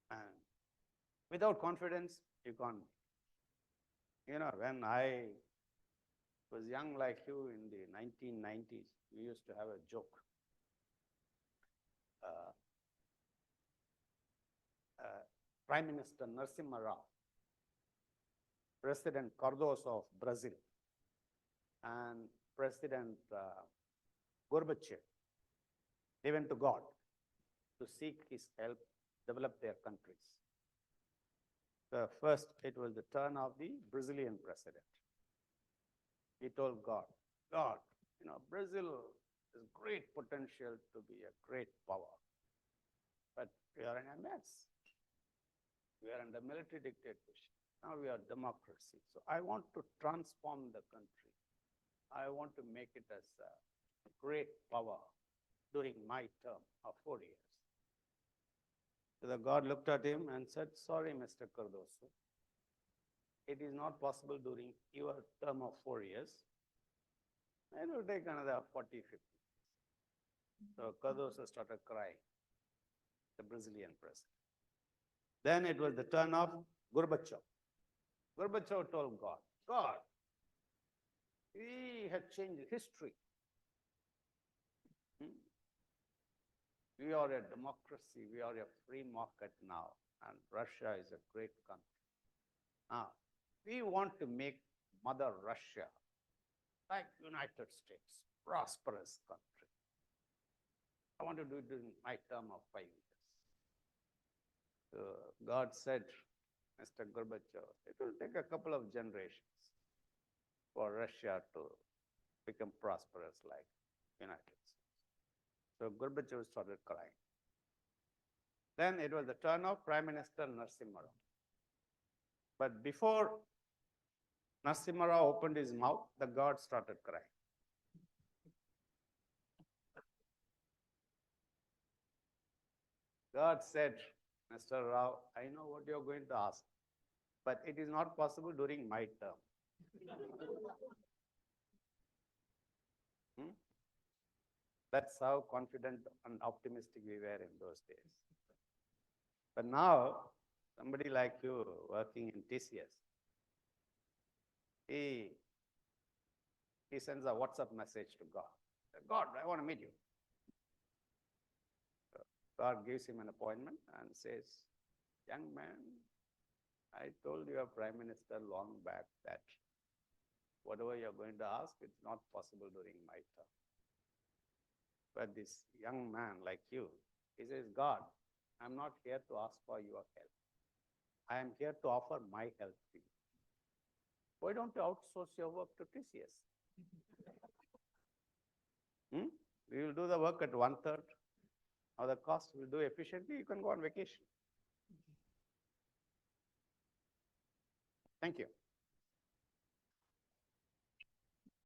And without confidence, you can't. You know, when I was young like you in the 1990s, we used to have a joke. Uh, Prime Minister Narasimha Rao, President Cardoso of Brazil, and President Gorbachev, they went to God to seek his help, develop their countries. First, it was the turn of the Brazilian president. He told God, God, you know, Brazil has great potential to be a great power, but we are in a mess. We are under military dictatorship. Now we are democracy. So I want to transform the country. I want to make it as a great power during my term of 4 years. So the God looked at him and said, sorry, Mr. Cardoso, it is not possible during your term of 4 years. It will take another 40, 50. So Cardoso started crying, the Brazilian president. Then it was the turn of Gorbachev. Gorbachev told God, God, we have changed history. We are a democracy, we are a free market now, and Russia is a great country. Now, we want to make Mother Russia like United States, prosperous country. I want to do it during my term of 5 years. So God said, Mr. Gorbachev, it will take a couple of generations for Russia to become prosperous like United States. So Gorbachev started crying. Then it was the turn of Prime Minister Narasimha Rao. But before Narasimha Rao opened his mouth, the God started crying. God said, Mr. Rao, I know what you're going to ask, but it is not possible during my term. That's how confident and optimistic we were in those days. But now, somebody like you working in TCS, he sends a WhatsApp message to God. God, I want to meet you. So God gives him an appointment and says, young man, I told your Prime Minister long back that whatever you're going to ask, it's not possible during my term. But this young man like you, he says, God, I'm not here to ask for your help. I am here to offer my help to you. Why don't you outsource your work to TCS? We will do the work at 1/3 of the cost. We'll do efficiently. You can go on vacation. Thank you.